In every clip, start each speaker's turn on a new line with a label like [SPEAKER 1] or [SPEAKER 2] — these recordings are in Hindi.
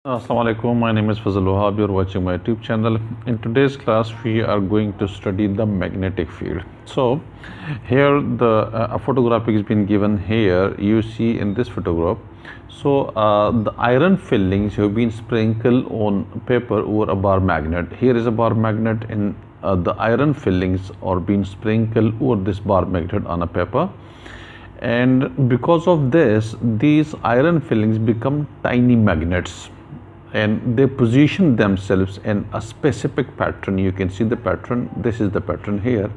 [SPEAKER 1] Assalamualaikum, my name is Fazal Wahab, you're watching my YouTube channel. In today's class we are going to study the magnetic field. So here a photograph is been given here. You see in this photograph, so the iron fillings have been sprinkled on paper over a bar magnet. Here is a bar magnet and the iron fillings are being sprinkled over this bar magnet on a paper. And because of this, these iron fillings become tiny magnets and they position themselves in a specific pattern. You can see the pattern. This is the pattern here.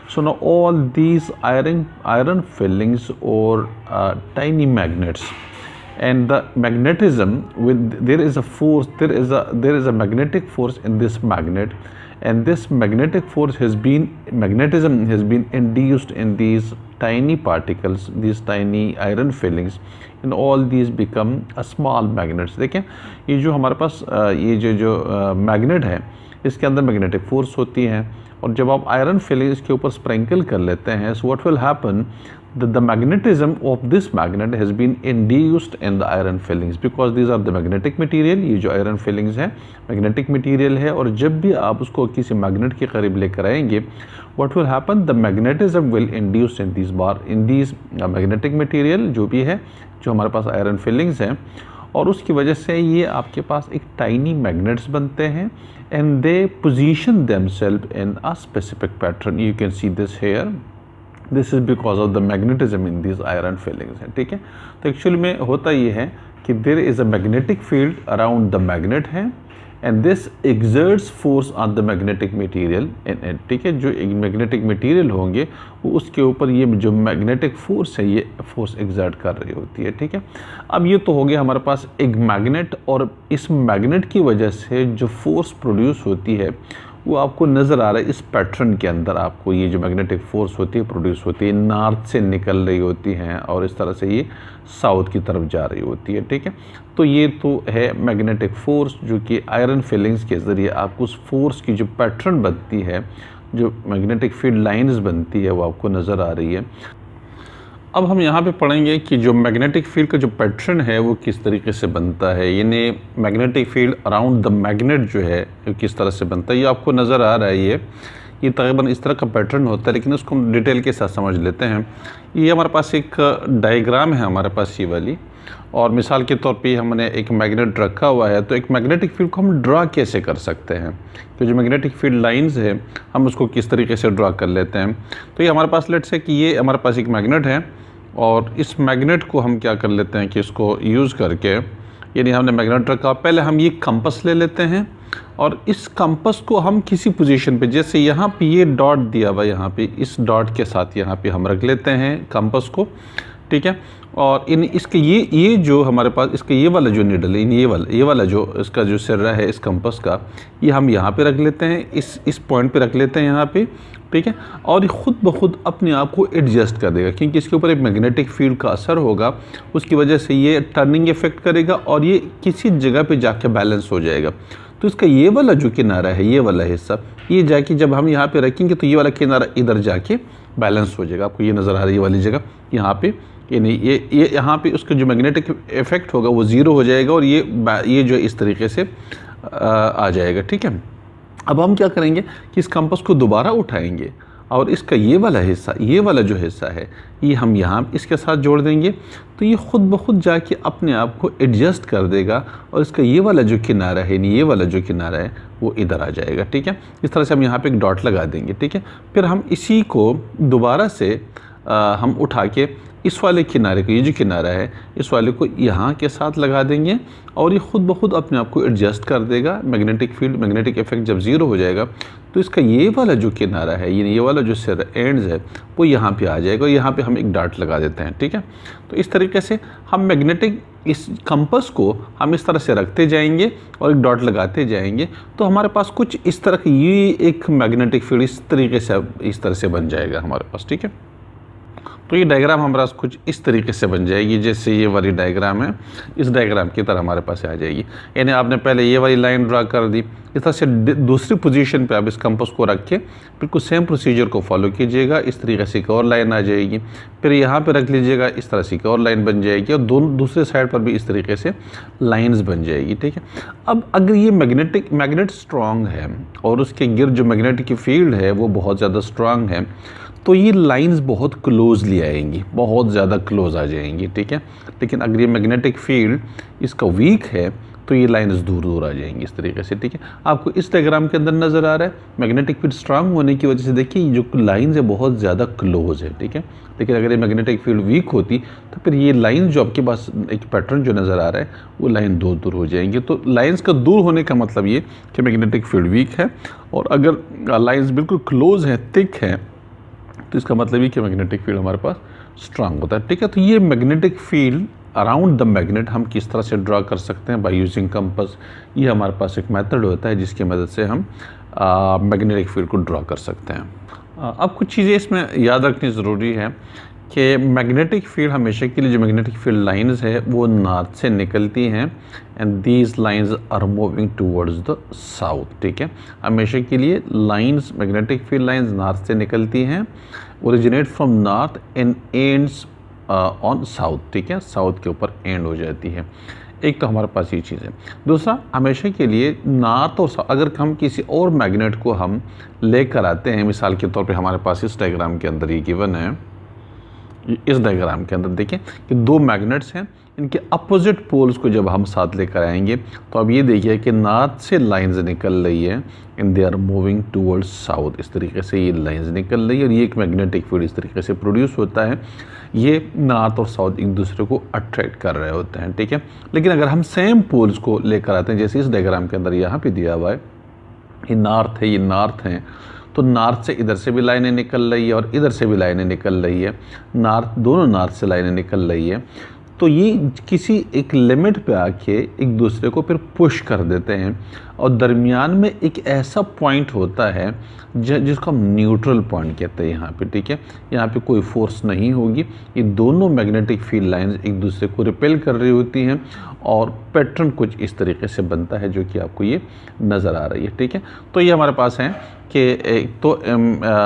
[SPEAKER 1] So now all these iron fillings or tiny magnets, and the magnetism there is a force, there is a magnetic force in this magnet, and this magnetism has been induced in these tiny particles, these tiny iron fillings, and all these become a small magnets. देखें ये जो हमारे पास ये जो मैग्नेट है, इसके अंदर मैग्नेटिक फोर्स होती है, और जब आप आयरन फिलिंग इसके ऊपर स्प्रिंकल कर लेते हैं, so what will happen, the magnetism of this magnet has been induced in the iron fillings because these are the magnetic material. ये जो iron fillings है magnetic material है, और जब भी आप उसको किसी magnet के करीब लेकर आएंगे, what will happen, the magnetism will induce in these magnetic material जो भी है, जो हमारे पास iron fillings हैं, और उसकी वजह से ये आपके पास एक tiny magnets बनते हैं and they position themselves in a specific pattern. You can see this here. This is because of the magnetism in this iron filings है. ठीक है, तो एक्चुअली में होता ये है कि there is a magnetic field around the magnet है and this exerts force on the magnetic material in it. ठीक है, जो मैग्नेटिक मटेरियल होंगे वो उसके ऊपर ये जो मैग्नेटिक फोर्स है ये फोर्स एक्सर्ट कर रही होती है. ठीक है, अब ये तो हो गया हमारे पास एक मैग्नेट, और इस मैग्नेट की वजह से जो फोर्स प्रोड्यूस होती है वो आपको नज़र आ रहा है इस पैटर्न के अंदर. आपको ये जो मैग्नेटिक फोर्स होती है प्रोड्यूस होती है, नॉर्थ से निकल रही होती हैं और इस तरह से ये साउथ की तरफ जा रही होती है. ठीक है, तो ये तो है मैग्नेटिक फोर्स जो कि आयरन फिलिंग्स के ज़रिए आपको उस फोर्स की जो पैटर्न बनती है, जो मैग्नेटिक फील्ड लाइंस बनती है, वो आपको नज़र आ रही है. अब हम यहाँ पे पढ़ेंगे कि जो मैग्नेटिक फील्ड का जो पैटर्न है वो किस तरीके से बनता है, यानी magnetic field around the magnet जो है वो किस तरह से बनता है. ये आपको नज़र आ रहा है, ये तकरीबन इस तरह का पैटर्न होता है, लेकिन उसको हम डिटेल के साथ समझ लेते हैं. ये हमारे पास एक डायग्राम है हमारे पास ये वाली, और मिसाल के तौर पे हमने एक मैग्नेट रखा हुआ है, तो एक मैग्नेटिक फील्ड को हम ड्रा कैसे कर सकते हैं, तो जो मैग्नेटिक फील्ड लाइंस है हम उसको किस तरीके से ड्रा कर लेते हैं. तो ये हमारे पास लेट्स से कि ये हमारे पास एक मैग्नेट है, और इस मैग्नेट को हम क्या कर लेते हैं कि इसको यूज़ करके, यानी हमने मैग्नेट रखा, पहले हम ये कंपास ले लेते हैं और इस कंपास को हम किसी पोजीशन पे, जैसे यहाँ पे ये डॉट दिया हुआ, यहाँ पे इस डॉट के साथ यहाँ पे हम रख लेते हैं कंपास को. ठीक है, और इसके ये जो हमारे पास इसका ये वाला जो नीडल है, ये वाला जो इसका जो सिरा है इस कंपास का, ये हम यहाँ पे रख लेते हैं, इस पॉइंट पे रख लेते हैं यहाँ पे. ठीक है, और ये ख़ुद ब खुद अपने आप को एडजस्ट कर देगा, क्योंकि इसके ऊपर एक मैग्नेटिक फील्ड का असर होगा, उसकी वजह से ये टर्निंग इफेक्ट करेगा और ये किसी जगह पे जाके बैलेंस हो जाएगा. तो इसका ये वाला जो किनारा है, ये वाला हिस्सा, ये जाके जब हम यहाँ पे रखेंगे तो ये वाला किनारा इधर जाके बैलेंस हो जाएगा. आपको ये नज़र आ रही है ये वाली जगह यहाँ पे, ये नहीं, ये यहाँ पे उसका जो मैग्नेटिक इफेक्ट होगा वो ज़ीरो हो जाएगा, और ये जो इस तरीके से आ जाएगा. ठीक है, अब हम क्या करेंगे कि इस कंपास को दोबारा उठाएंगे और इसका ये वाला हिस्सा, ये वाला जो हिस्सा है, ये हम यहाँ इसके साथ जोड़ देंगे, तो ये ख़ुद ब खुद जाके अपने आप को एडजस्ट कर देगा, और इसका ये वाला जो किनारा है, यानी ये वाला जो किनारा है वो इधर आ जाएगा. ठीक है, इस तरह से हम यहाँ पे एक डॉट लगा देंगे. ठीक है, फिर हम इसी को दोबारा से हम उठा के इस वाले किनारे को, ये जो किनारा है इस वाले को यहाँ के साथ लगा देंगे, और ये ख़ुद ब खुद अपने आप को एडजस्ट कर देगा. मैग्नेटिक फील्ड, मैग्नेटिक इफेक्ट जब ज़ीरो हो जाएगा तो इसका ये वाला जो किनारा है, ये वाला जो सिर एंड्स है वो यहाँ पे आ जाएगा, और यहाँ पे हम एक डॉट लगा देते हैं. ठीक है, तो इस तरीके से हम मैग्नेटिक इस कंपास को हम इस तरह से रखते जाएंगे और एक डॉट लगाते जाएंगे, तो हमारे पास कुछ इस तरह की ये एक मैग्नेटिक फील्ड इस तरह से बन जाएगा हमारे पास. ठीक है, तो ये डायग्राम हमारा कुछ इस तरीके से बन जाएगी, जैसे ये वाली डायग्राम है, इस डायग्राम की तरह हमारे पास आ जाएगी। यानी आपने पहले ये वाली लाइन ड्रा कर दी, इस तरह से दूसरी पोजीशन पे आप इस कंपास को रख के बिल्कुल सेम प्रोसीजर को फॉलो कीजिएगा। इस तरीके से एक और लाइन आ जाएगी, फिर यहाँ पे रख लीजिएगा, इस तरह से एक और लाइन बन जाएगी, और दोनों दूसरे साइड पर भी इस तरीके से लाइन्स बन जाएगी, ठीक है। अब अगर ये मैग्नेट स्ट्रांग है और उसके गिर्द जो मैग्नेटिक की फील्ड है वो बहुत ज़्यादा स्ट्रांग है, तो ये लाइंस बहुत क्लोजली आएंगी, बहुत ज़्यादा क्लोज आ जाएंगी, ठीक है। लेकिन अगर ये मैग्नेटिक फील्ड इसका वीक है तो ये लाइंस दूर दूर आ जाएंगी इस तरीके से, ठीक है। आपको इस डायग्राम के अंदर नज़र आ रहा है मैग्नेटिक फील्ड स्ट्रांग होने की वजह से देखिए जो लाइंस है बहुत ज़्यादा क्लोज है, ठीक है। लेकिन अगर ये मैग्नेटिक फील्ड वीक होती तो फिर ये लाइन जो आपके पास एक पैटर्न जो नज़र आ रहा है वो लाइन दूर दूर हो जाएंगी। तो लाइन्स का दूर होने का मतलब ये कि मैग्नेटिक फील्ड वीक है, और अगर लाइन्स बिल्कुल क्लोज है, थिक है, तो इसका मतलब ये कि मैग्नेटिक फील्ड हमारे पास स्ट्रांग होता है, ठीक है। तो ये magnetic field around the magnet हम किस तरह से ड्रा कर सकते हैं बाय यूजिंग कंपास। ये हमारे पास एक मेथड होता है जिसकी मदद से हम मैग्नेटिक फील्ड को ड्रा कर सकते हैं। अब कुछ चीज़ें इसमें याद रखनी ज़रूरी है कि मैग्नेटिक फील्ड हमेशा के लिए जो मैग्नेटिक फील्ड लाइंस है वो नॉर्थ से निकलती हैं, and these lines are moving towards the south, ठीक है। हमेशा के लिए lines, magnetic field lines north से निकलती हैं, originate from north and ends on south, ठीक है, साउथ के ऊपर एंड हो जाती है। एक तो हमारे पास ये चीज़ है। दूसरा, हमेशा के लिए नॉर्थ और साउथ, अगर हम किसी और मैग्नेट को हम लेकर आते हैं, मिसाल के तौर पे हमारे पास इस डायग्राम के अंदर ये गिवन है, इस डायग्राम के अंदर देखें कि दो मैग्नेट्स हैं, इनके अपोजिट पोल्स को जब हम साथ लेकर आएंगे तो अब ये देखिए कि नॉर्थ से लाइंस निकल रही है and they are moving towards south. इस तरीके से ये लाइंस निकल रही है और ये एक मैग्नेटिक फील्ड इस तरीके से प्रोड्यूस होता है। ये नॉर्थ और साउथ एक दूसरे को अट्रैक्ट कर रहे होते हैं, ठीक है। लेकिन अगर हम सेम पोल्स को लेकर आते हैं, जैसे इस डायग्राम के अंदर यहाँ पे दिया हुआ है, ये नॉर्थ है, ये नॉर्थ है, तो नॉर्थ से इधर से भी लाइनें निकल रही है और इधर से भी लाइनें निकल रही है, दोनों नॉर्थ से लाइनें निकल रही है, तो ये किसी एक लिमिट पे आके एक दूसरे को फिर पुश कर देते हैं, और दरमियान में एक ऐसा पॉइंट होता है जिसको हम न्यूट्रल पॉइंट कहते हैं यहाँ पे, ठीक है। यहाँ पे कोई फोर्स नहीं होगी, ये दोनों मैग्नेटिक फील्ड लाइंस एक दूसरे को रिपेल कर रही होती हैं, और पैटर्न कुछ इस तरीके से बनता है जो कि आपको ये नज़र आ रही है, ठीक है। तो ये हमारे पास है कि एक तो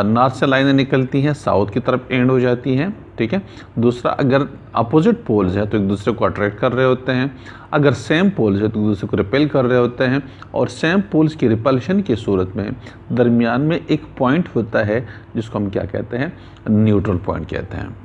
[SPEAKER 1] नॉर्थ से लाइनें निकलती हैं, साउथ की तरफ एंड हो जाती हैं, ठीक है। दूसरा, अगर अपोजिट पोल्स है तो एक दूसरे को अट्रैक्ट कर रहे होते हैं, अगर सेम पोल्स है तो एक दूसरे को रिपेल कर रहे होते हैं, और सेम पोल्स की रिपल्शन की सूरत में दरमियान में एक पॉइंट होता है जिसको हम क्या कहते हैं, न्यूट्रल पॉइंट कहते हैं।